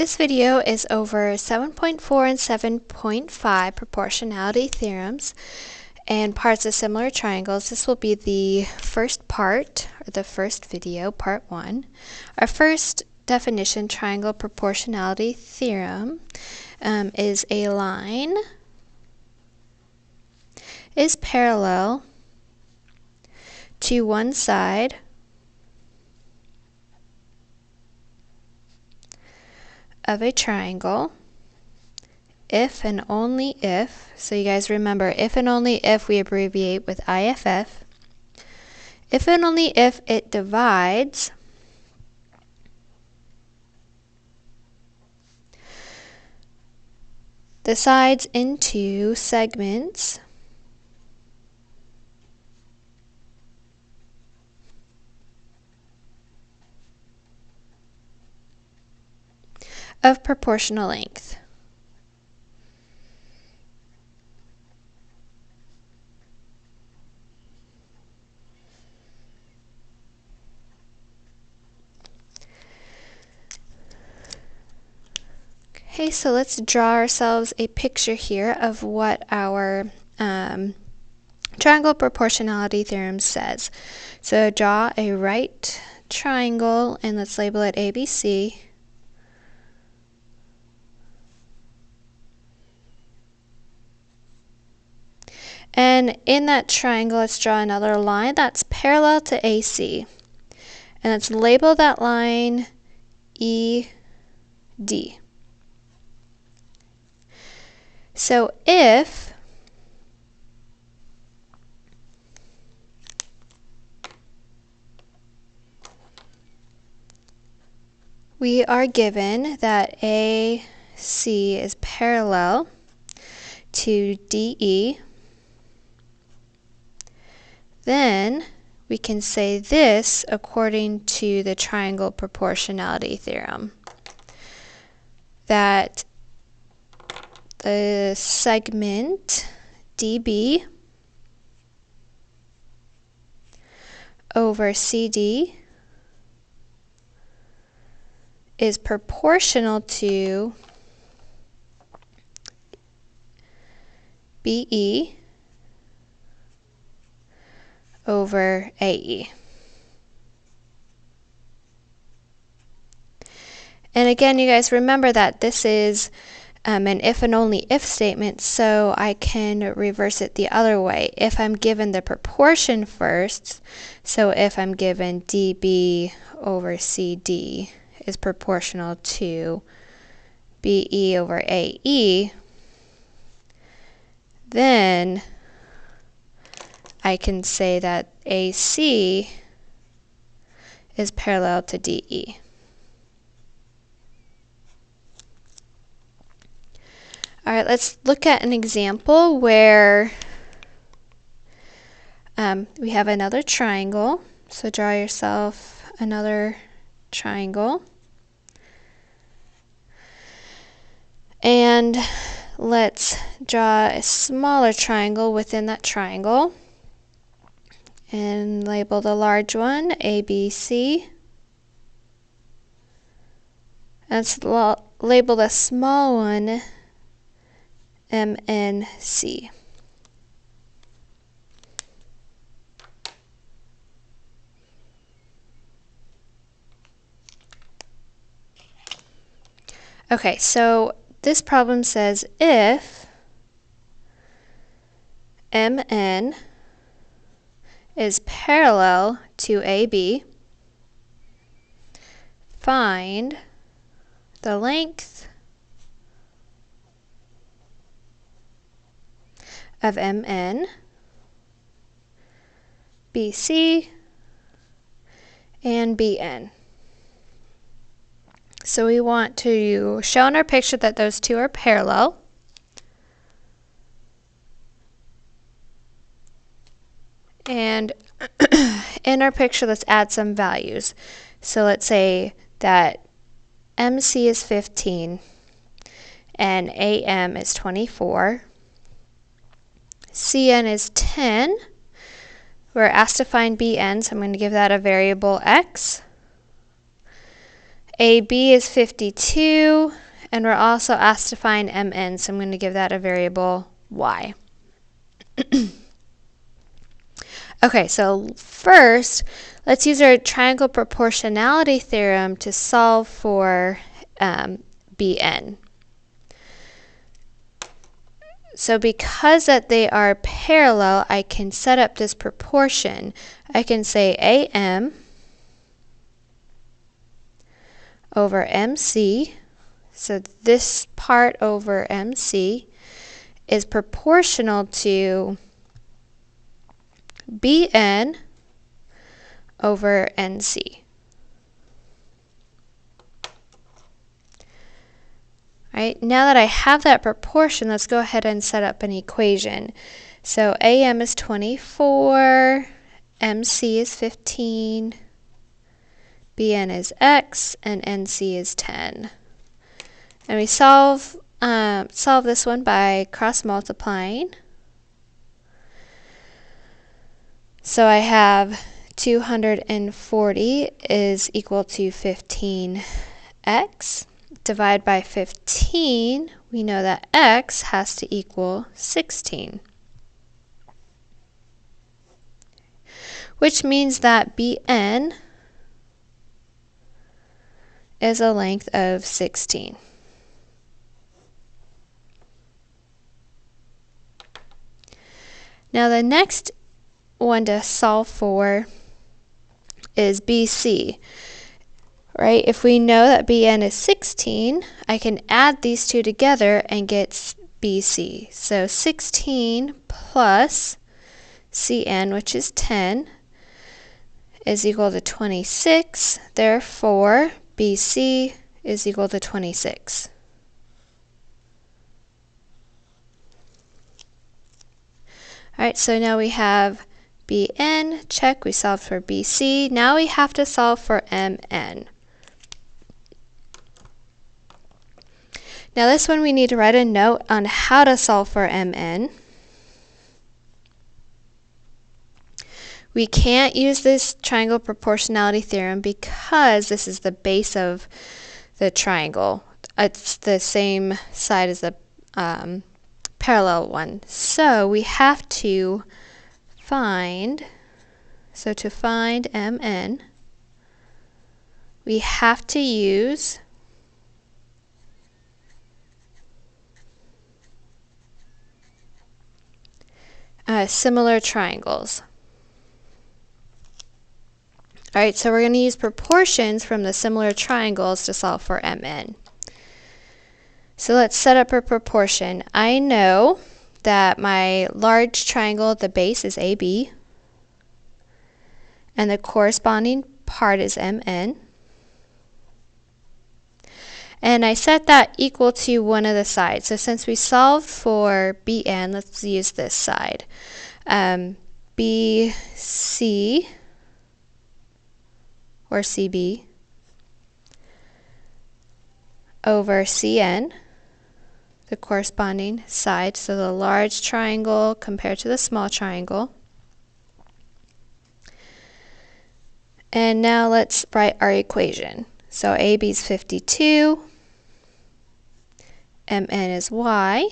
This video is over 7.4 and 7.5 proportionality theorems and parts of similar triangles. This will be the first part, or the first video, part 1. Our first definition, triangle proportionality theorem, is a line is parallel to one side of a triangle if and only if, so you guys remember, if and only if we abbreviate with IFF, if and only if it divides the sides into segments of proportional length. Okay, so let's draw ourselves a picture here of what our triangle proportionality theorem says. So draw a right triangle and let's label it ABC. And in that triangle, let's draw another line that's parallel to AC. And let's label that line ED. So if we are given that AC is parallel to DE, then we can say this according to the triangle proportionality theorem, that the segment DB over CD is proportional to BE over AE. And again, you guys remember that this is an if and only if statement, so I can reverse it the other way. If I'm given the proportion first, so if I'm given DB over CD is proportional to BE over AE, then I can say that AC is parallel to DE. All right, let's look at an example where we have another triangle. So draw yourself another triangle. And let's draw a smaller triangle within that triangle. And label the large one ABC. Let's label the small one MNC. Okay, so this problem says if MN is parallel to AB, find the length of MN, BC, and BN. So we want to show in our picture that those two are parallel. And in our picture, let's add some values. So let's say that MC is 15 and AM is 24. CN is 10. We're asked to find BN, so I'm going to give that a variable X. AB is 52, and we're also asked to find MN, so I'm going to give that a variable y. Okay, so first, let's use our triangle proportionality theorem to solve for Bn. So because that they are parallel, I can set up this proportion. I can say AM over MC, so this part over MC is proportional to Bn over NC. Right, now that I have that proportion, let's go ahead and set up an equation. So AM is 24, MC is 15, Bn is x, and NC is 10. And we solve this one by cross multiplying. So I have 240 is equal to 15x. Divide by 15, we know that x has to equal 16. Which means that Bn is a length of 16. Now the next one to solve for is BC. Right? If we know that Bn is 16, I can add these two together and get BC. So 16 plus Cn, which is 10, is equal to 26. Therefore, BC is equal to 26. Alright, so now we have Bn, check, we solved for BC. Now we have to solve for Mn. Now this one we need to write a note on how to solve for Mn. We can't use this triangle proportionality theorem because this is the base of the triangle. It's the same side as the parallel one. So we have to find, to find Mn, we have to use similar triangles. Alright, so we're going to use proportions from the similar triangles to solve for Mn. So let's set up a proportion. I know that my large triangle, the base is AB, and the corresponding part is Mn. And I set that equal to one of the sides. So since we solved for Bn, let's use this side. BC, or CB, over Cn, the corresponding side, so the large triangle compared to the small triangle. And now let's write our equation. So AB is 52, Mn is y,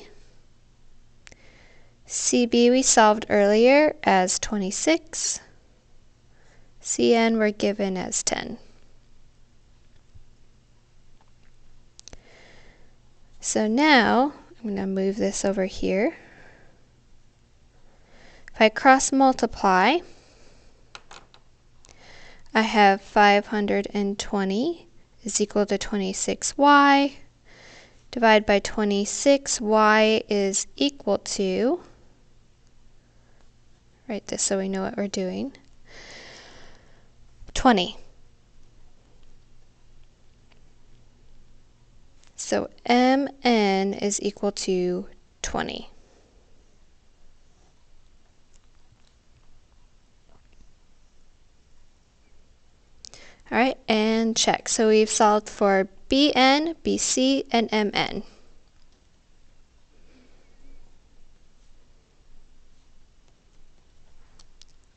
CB we solved earlier as 26, Cn we're given as 10. So now, I'm going to move this over here. If I cross multiply, I have 520 is equal to 26y. Divide by 26, y is equal to, write this so we know what we're doing, 20. So Mn is equal to 20. Alright, and check. So we've solved for Bn, Bc, and Mn.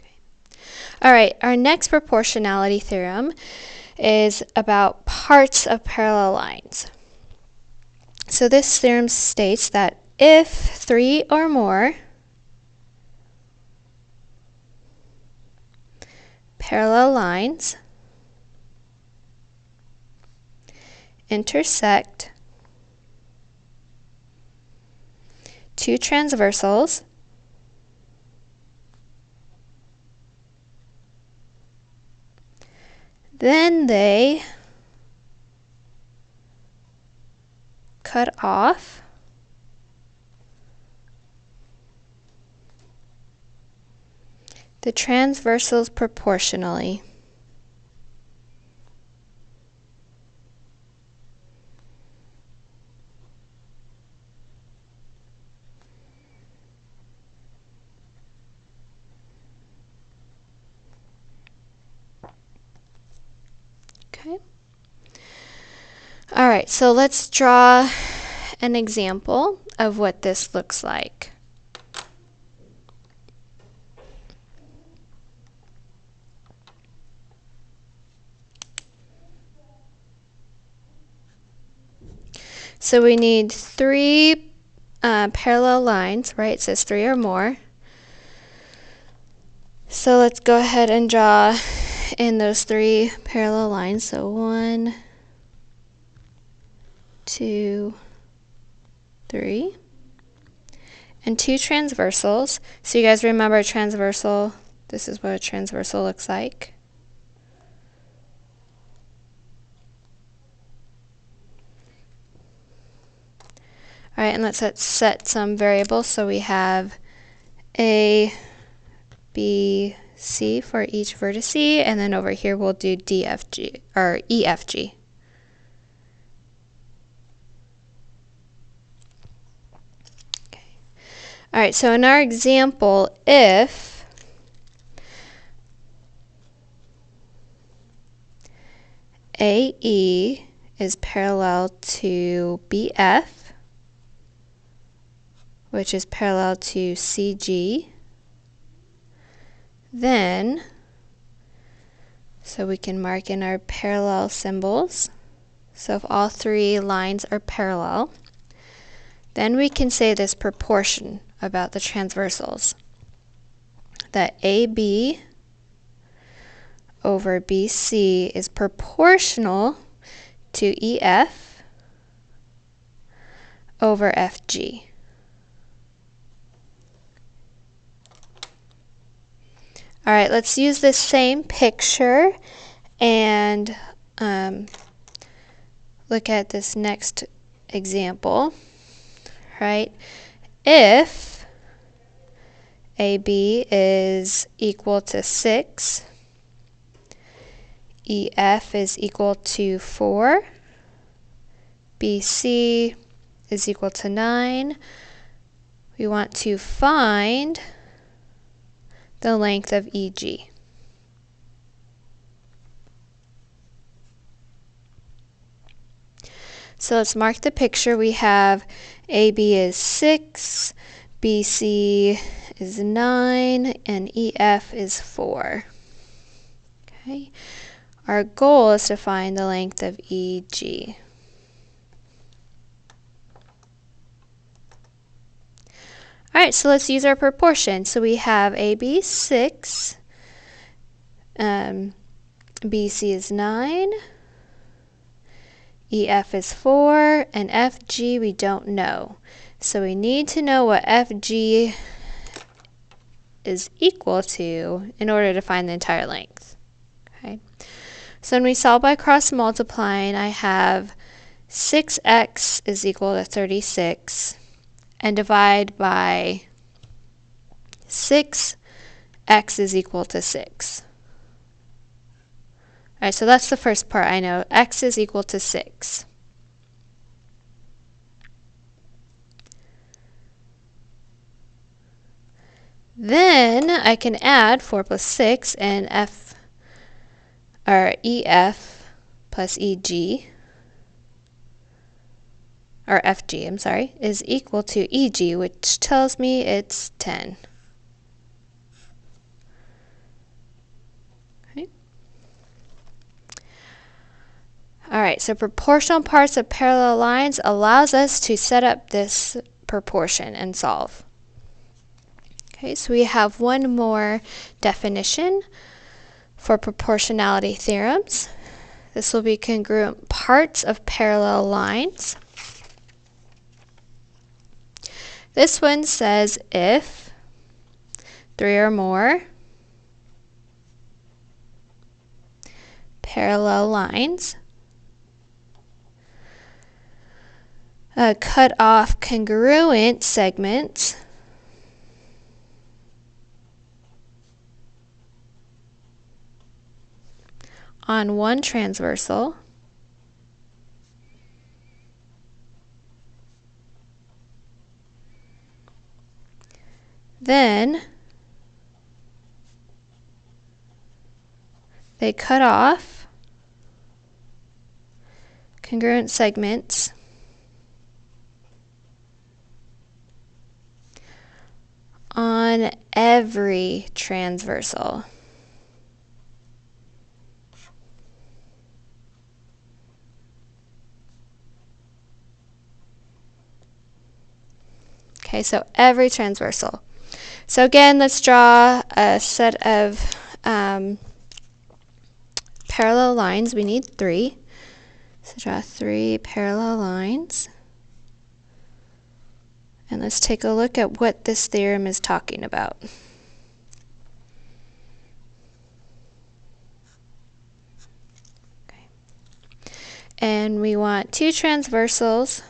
Okay. Alright, our next proportionality theorem is about parts of parallel lines. So this theorem states that if 3 or more parallel lines intersect two transversals, then they cut off the transversals proportionally. Okay. All right, so let's draw an example of what this looks like. So we need 3 parallel lines, right? It says 3 or more. So let's go ahead and draw in those 3 parallel lines. So 1, 2, 3. And 2 transversals. So you guys remember a transversal, this is what a transversal looks like. All right, and let's set some variables. So we have A, B, C for each vertex, and then over here we'll do DFG or EFG. Okay. All right, so in our example, if AE is parallel to BF, which is parallel to CG, then, so we can mark in our parallel symbols. So if all 3 lines are parallel, then we can say this proportion about the transversals, that AB over BC is proportional to EF over FG. All right, let's use this same picture and look at this next example, right? If AB is equal to 6, EF is equal to 4, BC is equal to 9, we want to find the length of EG. So let's mark the picture. We have AB is 6, BC is 9, and EF is 4. Okay. Our goal is to find the length of EG. All right, so let's use our proportion. So we have AB 6, BC is 9, EF is 4, and FG we don't know. So we need to know what FG is equal to in order to find the entire length. Okay. So when we solve by cross multiplying, I have 6x is equal to 36, and divide by 6, x is equal to 6. All right, so that's the first part I know. X is equal to 6. Then I can add 4 plus 6 and EF plus EG, or FG, I'm sorry, is equal to EG, which tells me it's 10. Okay. Alright, so proportional parts of parallel lines allows us to set up this proportion and solve. Okay, so we have one more definition for proportionality theorems. This will be congruent parts of parallel lines. This one says if 3 or more parallel lines cut off congruent segments on one transversal, then they cut off congruent segments on every transversal. Okay, so every transversal. So again, let's draw a set of parallel lines. We need 3. So draw 3 parallel lines. And let's take a look at what this theorem is talking about. Okay. And we want 2 transversals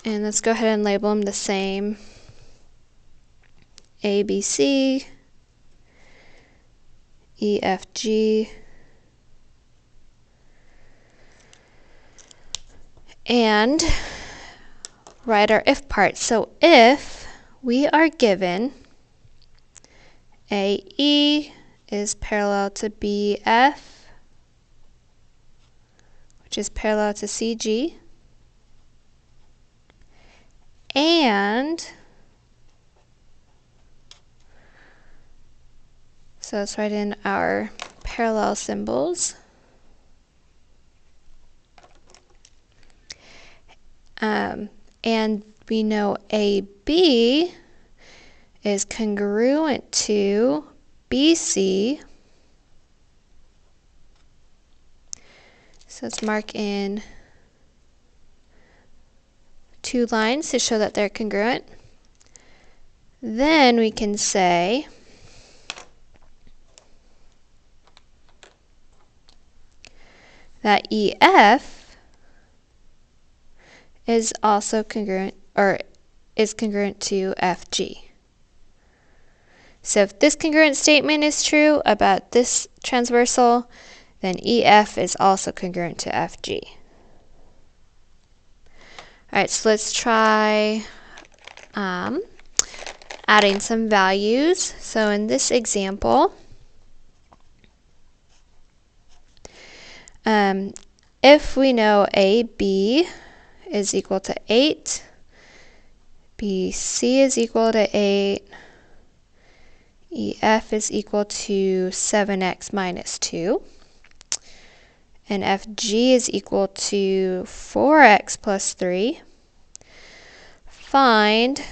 and let's go ahead and label them the same. ABC, EFG, and write our if part. So if we are given AE is parallel to BF, which is parallel to CG, and so let's write in our parallel symbols. And we know AB is congruent to BC. So let's mark in 2 lines to show that they're congruent. Then we can say that EF is also congruent, or is congruent to FG. So if this congruent statement is true about this transversal, then EF is also congruent to FG. Alright, so let's try adding some values. So in this example, if we know AB is equal to 8, BC is equal to 8, EF is equal to 7x minus 2, and FG is equal to 4x plus 3, find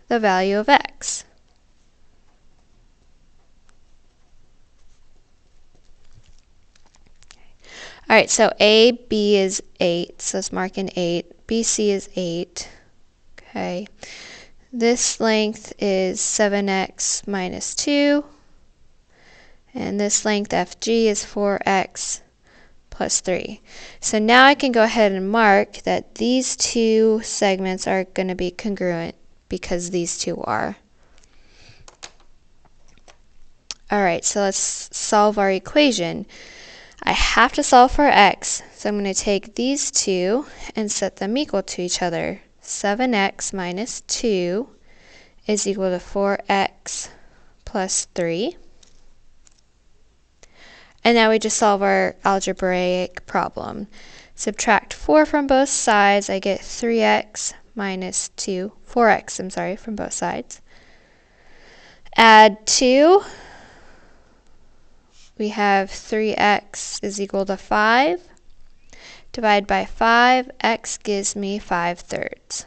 the value of x. Alright, so AB is 8, so let's mark in 8. BC is 8. Okay. This length is 7x minus 2. And this length FG is 4x plus 3. So now I can go ahead and mark that these 2 segments are going to be congruent because these 2 are. Alright, so let's solve our equation. I have to solve for x, so I'm going to take these 2 and set them equal to each other. 7x minus 2 is equal to 4x plus 3. And now we just solve our algebraic problem. Subtract 4 from both sides, I get 3x minus 2, 4x, I'm sorry, from both sides. Add 2. We have 3x is equal to 5. Divide by 5, x gives me 5/3.